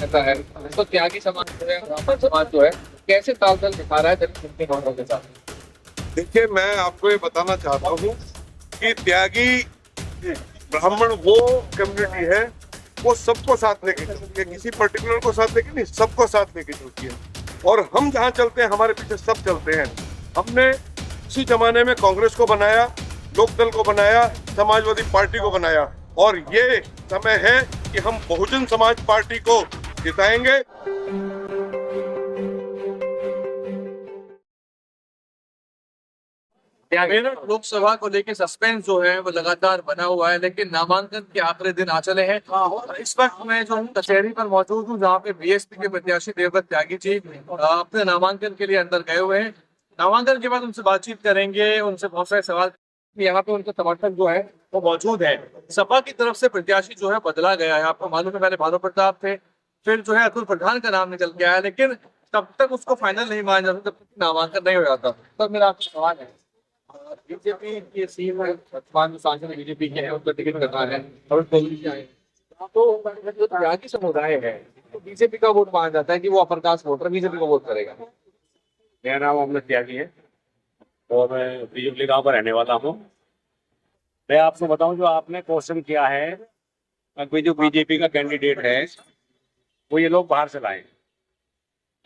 रहता है, तो त्यागी समाज जो है, ब्राह्मण समाज जो है, कैसे तालमेल दिखा रहा है जनशक्ति कांग्रेस के साथ? देखिए, मैं आपको ये बताना चाहता हूँ कि त्यागी ब्राह्मण वो कम्युनिटी है, वो सबको साथ लेके चलती है, किसी पर्टिकुलर को साथ लेके नहीं, सबको साथ लेके चलती है। और हम जहाँ चलते हैं हमारे पीछे सब चलते हैं। हमने उसी जमाने में कांग्रेस को बनाया, लोकदल को बनाया, समाजवादी पार्टी को बनाया, और ये समय है कि हम बहुजन समाज पार्टी को जिताएंगे। मेरठ लोकसभा को लेकर सस्पेंस जो है वो लगातार बना हुआ है, लेकिन नामांकन के आखिरी दिन आ चले हैं। इस वक्त मैं जो हूँ कचहरी पर मौजूद हूँ, जहाँ पे बीएसपी के प्रत्याशी देवदत्त त्यागी जी अपने नामांकन के लिए अंदर गए हुए हैं। नामांकन के बाद उनसे बातचीत करेंगे, उनसे बहुत सारे सवाल। यहाँ पे उनके समर्थक जो है वो मौजूद है। सपा की तरफ से प्रत्याशी जो है बदला गया है, आपको मालूम है, पहले भानु प्रताप थे, फिर जो है अतुल प्रधान का नाम निकल के आया, लेकिन तब तक उसको फाइनल नहीं माना जाता, तब तक नामांकन नहीं हो जाता। तो मेरा आपसे सवाल है, बीजेपी के सीएम वर्तमान जो सांसद बीजेपी के हैं, उनको टिकट करना है और दिल्ली से आए, तो जो त्यागी समुदाय है, तो बीजेपी का वोट माना जाता है कि वो अप्रकाश वोटर बीजेपी को वोट करेगा। मेरा नाम अमृत त्यागी है और मैं बिजली गांव का रहने वाला हूँ। मैं आपको बताऊं, जो आपने क्वेश्चन किया है कि जो बीजेपी का कैंडिडेट है वो ये लोग बाहर से लाए,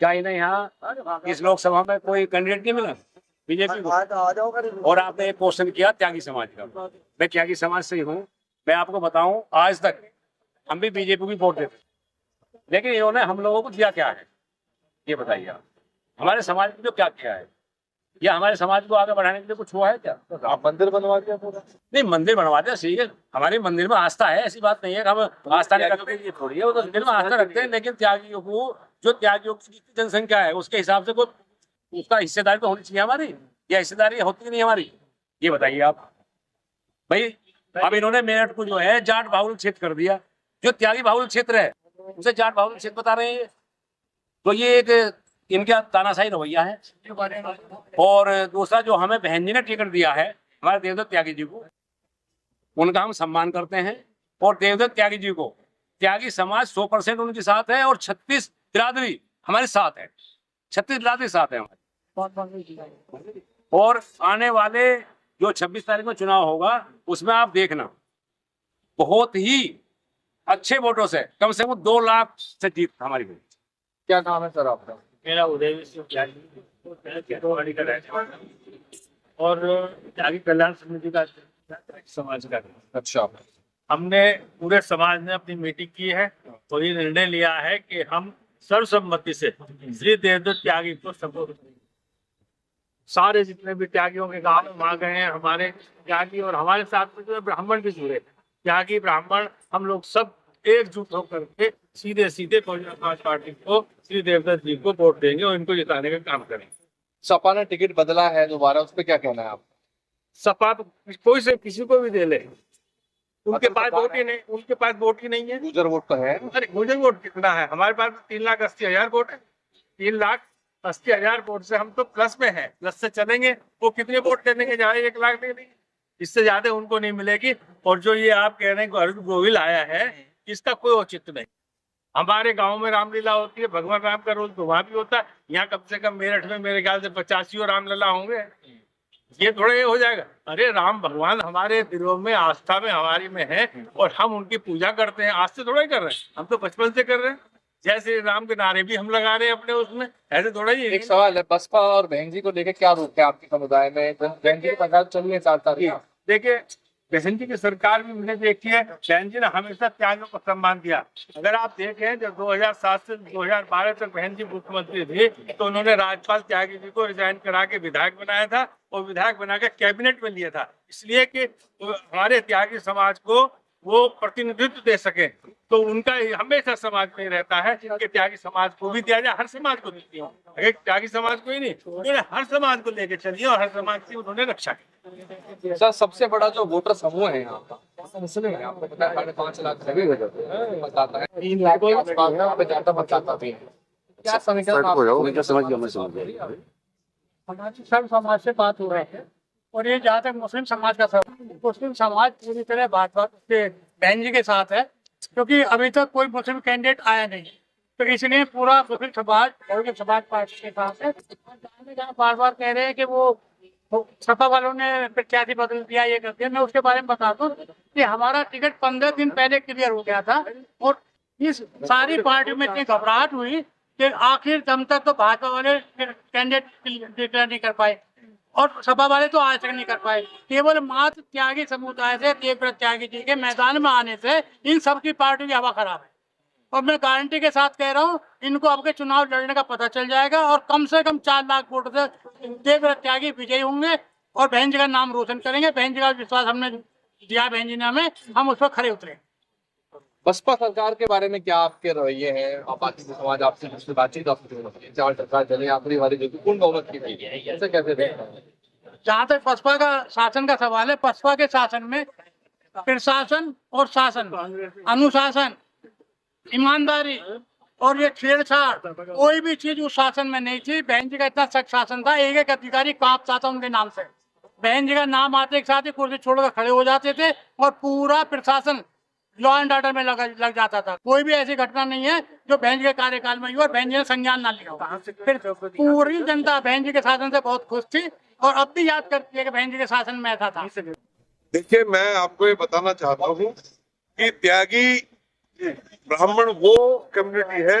क्या इन्हें यहाँ इस लोकसभा में कोई कैंडिडेट नहीं मिला बीजेपी को? और आपने एक क्वेश्चन किया त्यागी समाज का। मैं त्यागी समाज से ही हूँ। मैं आपको बताऊं, आज तक हम भी बीजेपी को वोट देते, लेकिन इन्होंने हम लोगों को दिया क्या है ये बताइए आप। हमारे समाज को जो क्या किया है, या हमारे समाज को आगे बढ़ाने के लिए कुछ हुआ है क्या? तो आप मंदिर बनवा दिया पूरा? नहीं, मंदिर बनवा दिया सही है, हमारे मंदिर में आस्था है, ऐसी बात नहीं है। हम आस्था नहीं रखते, ये थोड़ी है, वो तो मंदिर में आस्था रखते हैं, लेकिन त्यागियों को, जो त्यागियों की जनसंख्या है उसके हिसाब से कोई उसका हिस्सेदारी तो होनी चाहिए हमारी, या हिस्सेदारी होती नहीं हमारी, ये बताइए आप भाई। अब इन्होंने मेरठ को जो है जाट बाहुल क्षेत्र कर दिया। जो त्यागी बाहुल क्षेत्र है उसे जाट बाहुल क्षेत्र बता रहे हैं, तो ये एक इनका तानाशाही रवैया है। और दूसरा, जो हमें बहन जी ने टिकट दिया है हमारे देवदत्त त्यागी जी को, उनका हम सम्मान करते हैं। और देवदत्त त्यागी जी को त्यागी समाज 100% उनके साथ है, और 36 बिरादरी हमारे साथ है, 36 बिरादरी साथ है हमारे। और आने वाले जो 26 तारीख में चुनाव होगा उसमें आप देखना, बहुत ही अच्छे वोटों से, कम से कम 2 लाख से जीत हमारी हुई। क्या नाम है सर आपका? मेरा उदय और त्यागी कल्याण समिति का समाज का। अच्छा, हमने पूरे समाज ने अपनी मीटिंग की है और ये निर्णय लिया है कि हम सर्वसम्मति से श्री देवदत्त त्यागी को सपोर्ट करेंगे। सारे जितने भी त्यागियों के गांव में वहाँ गए हैं हमारे त्यागी, और हमारे साथ में जो ब्राह्मण भी जुड़े, त्यागी ब्राह्मण, हम लोग सब एकजुट होकर के सीधे सीधे बहुजन समाज पार्टी को श्री देवदत्त जी को वोट देंगे और इनको जिताने का काम करेंगे। सपा ने टिकट बदला है दोबारा, उस पर क्या कहना है आप? सपा तो कोई से किसी को भी दे ले, उनके पास वोट ही नहीं, उनके पास वोट ही नहीं है। गुजर वोट तो है। अरे गुजर वोट कितना है हमारे पास? 3,80,000 वोट है। 3,80,000 वोट से हम तो प्लस में है, प्लस से चलेंगे। वो कितने वोट लेने जाए? 1 लाख ले लेंगे, इससे ज्यादा उनको नहीं मिलेगी। और जो ये आप कह रहे हैं अर्जुन गोविल आया है, इसका कोई औचित्य नहीं। हमारे गांव में रामलीला होती है, भगवान राम का रोज तो वहां भी होता है। यहाँ कम से कम मेरठ में मेरे ख्याल से 85 रामलीला होंगे। ये थोड़ा ये हो जाएगा? अरे राम भगवान हमारे दिलों में, आस्था में, हमारी में है, और हम उनकी पूजा करते हैं। आज से थोड़ा ही कर रहे हैं, हम तो बचपन से कर रहे हैं। जय श्री राम के नारे भी हम लगा रहे हैं अपने उसमें, ऐसे थोड़ा ही। एक सवाल है, बसपा और बहन जी को लेकर क्या रूप है आपके समुदाय में? बहन जी की पंचायत चल रही है 4 तारीख। देखिए, बहन जी की सरकार भी मैंने देखी है, बहन जी ने हमेशा त्यागियों को सम्मान दिया। अगर आप देखें, जब 2007 से 2012 तक बहन जी मुख्यमंत्री थी, तो उन्होंने राज्यपाल त्यागी जी को रिजाइन करा के विधायक बनाया था, और विधायक बना के कैबिनेट में लिया था, इसलिए कि हमारे त्यागी समाज को वो प्रतिनिधित्व दे सके। तो उनका हमेशा समाज में रहता है कि त्यागी समाज को भी दिया जाए, हर समाज को देती हूँ, अगर त्यागी समाज को ही नहीं, उन्होंने हर समाज को लेके चलिए, और हर समाज की उन्होंने रक्षा की। सर, सबसे बड़ा जो वोटर समूह है यहाँ का मुस्लिम है, आपको पता है, 5.5 लाख सभी बताता है, 3 लाख के आसपास है, वहाँ पे ज्यादा मतदाता भी है। क्या समीकरण सर्व समाज से बात हो रही है, और ये जहाँ तक मुस्लिम समाज का सवाल, मुस्लिम समाज पूरी तरह बात के बहन जी के साथ है, क्योंकि अभी तक कोई मुस्लिम कैंडिडेट आया नहीं। तो इसलिए पूरा मुस्लिम समाज बहुजन समाज पार्टी के साथ है। जहाँ बार बार कह रहे हैं कि वो सपा वालों ने प्रत्याशी बदल दिया, ये कर दिया, मैं उसके बारे में बता दूं कि हमारा टिकट 15 दिन पहले क्लियर हो गया था और इस सारी पार्टी में इतनी घबराहट हुई कि आखिर दम तक तो भाजपा वाले कैंडिडेट डिक्लेयर नहीं कर पाए और सपा वाले तो आज तक नहीं कर पाए। केवल मात्र त्यागी समुदाय से देवव्रत त्यागी जी के मैदान में आने से इन सबकी पार्टी की हवा खराब है और मैं गारंटी के साथ कह रहा हूँ इनको आपके चुनाव लड़ने का पता चल जाएगा और कम से कम 4 लाख वोट से देवव्रत त्यागी विजयी होंगे और बहन जी का नाम रोशन करेंगे। बहन जी का विश्वास हमने दिया, बहन जी ने हमें, हम उस पर खड़े उतरे। बसपा सरकार के बारे में क्या आपके रवैये हैं? आप बाकी समाज आपसे बातचीत आपसे चावल सरकार चले आखिरी वाली जो पूर्ण बहुमत की थी, ऐसे कैसे देखते हैं? जहाँ तक बसपा का शासन का सवाल है, बसपा के शासन में प्रशासन और शासन, अनुशासन, ईमानदारी और ये छेड़छाड़ कोई भी चीज उस शासन में नहीं थी। बहन जी का इतना सख्त शासन था, एक एक अधिकारी कांपता था उनके नाम से। बहन जी का नाम आते के साथ ही कुर्सी छोड़कर खड़े हो जाते थे और पूरा प्रशासन लॉ एंड ऑर्डर में लग जाता था। कोई भी ऐसी घटना नहीं है जो बहन जी के कार्यकाल में हुई और बहन जी ने संज्ञान ना लिया। फिर पूरी जनता बहन जी के शासन से बहुत खुश थी और अब भी याद करती है कि बहन जी के शासन में ऐसा था। देखिए, मैं आपको ये बताना चाहता हूँ कि त्यागी ब्राह्मण वो कम्युनिटी है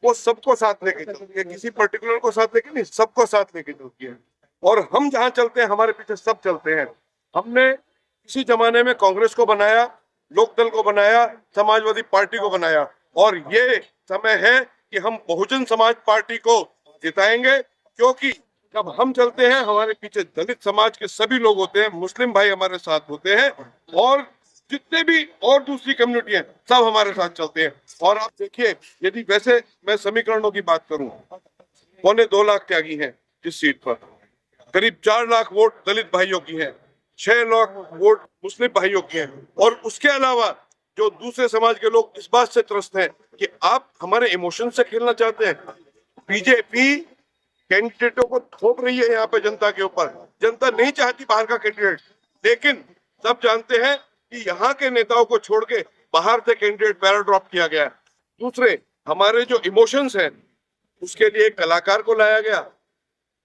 वो सबको साथ लेके चलती है, किसी पर्टिकुलर को साथ लेके नहीं, सबको साथ लेके चलती है। और हम जहाँ चलते हैं हमारे पीछे सब चलते हैं। हमने किसी जमाने में कांग्रेस को बनाया, लोकदल को बनाया, समाजवादी पार्टी को बनाया और ये समय है कि हम बहुजन समाज पार्टी को जिताएंगे, क्योंकि जब हम चलते हैं हमारे पीछे दलित समाज के सभी लोग होते हैं, मुस्लिम भाई हमारे साथ होते हैं और जितने भी और दूसरी कम्युनिटी हैं सब हमारे साथ चलते हैं। और आप देखिए, यदि वैसे मैं समीकरणों की बात करूं, 2.25 लाख त्यागी हैं इस सीट पर, करीब 4 लाख वोट दलित भाइयों की हैं, 6 लाख वोट मुस्लिम भाइयों की हैं और उसके अलावा जो दूसरे समाज के लोग इस बात से त्रस्त हैं कि आप हमारे इमोशन से खेलना चाहते हैं। बीजेपी कैंडिडेटों को थोप रही है यहाँ पे जनता के ऊपर। जनता नहीं चाहती बाहर का कैंडिडेट, लेकिन सब जानते हैं कि यहाँ के नेताओं को छोड़ के बाहर से कैंडिडेट पैरा ड्रॉप किया गया। दूसरे हमारे जो इमोशंस हैं उसके लिए एक कलाकार को लाया गया।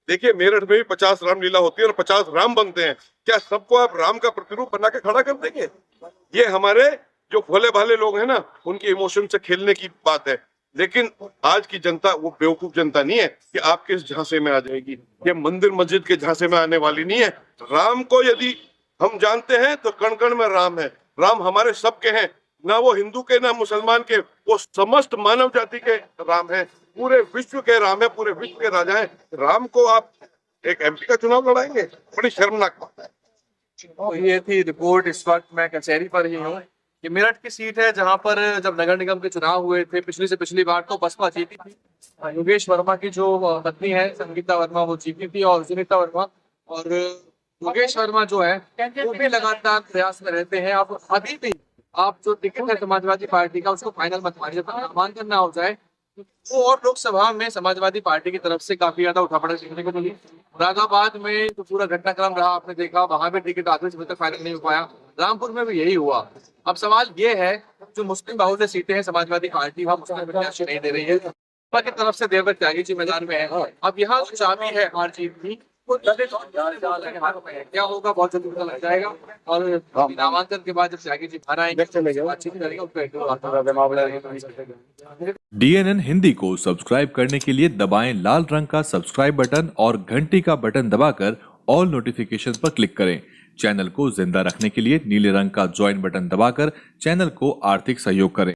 देखिए, मेरठ में भी 50 रामलीला होती है और 50 राम बनते हैं। क्या सबको आप राम का प्रतिरूप बना के खड़ा कर देंगे? ये हमारे जो भोले भाले लोग हैं ना, उनके इमोशन से खेलने की बात है। लेकिन आज की जनता वो बेवकूफ जनता नहीं है कि आपके इस झांसे में आ जाएगी। ये मंदिर मस्जिद के झांसे में आने वाली नहीं है। राम को यदि हम जानते हैं तो कण कण में राम है। राम हमारे सबके हैं, ना वो हिंदू के ना मुसलमान के, वो समस्त मानव जाति के राम है, पूरे विश्व के राम है, पूरे विश्व के राजा है। राम को आप एक एमपी का चुनाव लड़ाएंगे? बड़ी शर्मनाक बात है। तो ये थी रिपोर्ट। इस वक्त मैं कचहरी पर ही हूँ। ये मेरठ की सीट है जहां पर जब नगर निगम के चुनाव हुए थे पिछली से पिछली बार तो बसपा जीती थी। योगेश वर्मा की जो पत्नी है संगीता वर्मा वो जीती थी और सुनीता वर्मा, और योगेश वर्मा जो है वो भी लगातार प्रयास में रहते हैं। अब अभी भी आप जो टिकट है समाजवादी पार्टी का उसको फाइनल मत मानिए, जब तक नामांकन ना हो जाए तो। और लोकसभा में समाजवादी पार्टी की तरफ से काफी ज्यादा उठापड़क देखने को मिली। मुरादाबाद में तो पूरा घटनाक्रम रहा, आपने देखा, वहां पे टिकट आखिरी समय तक फाइनल नहीं हो पाया। रामपुर में भी यही हुआ। अब सवाल ये है, जो मुस्लिम बहुल्य सीटें हैं समाजवादी पार्टी वहाँ मुस्लिम प्रत्याशी नहीं दे रही है, की तरफ से देवव्रत त्यागी जी मैदान में है। अब यहाँ जो चाबी है हार जीत की वो दलित और हाथ में है। क्या होगा बहुत जल्दी पता लग जाएगा और नामांकन के बाद जब त्यागी जी बाहर आएंगे बातचीत करेगा उसको। DNN हिंदी को सब्सक्राइब करने के लिए दबाएं लाल रंग का सब्सक्राइब बटन और घंटी का बटन दबाकर ऑल नोटिफिकेशन पर क्लिक करें। चैनल को जिंदा रखने के लिए नीले रंग का ज्वाइन बटन दबाकर चैनल को आर्थिक सहयोग करें।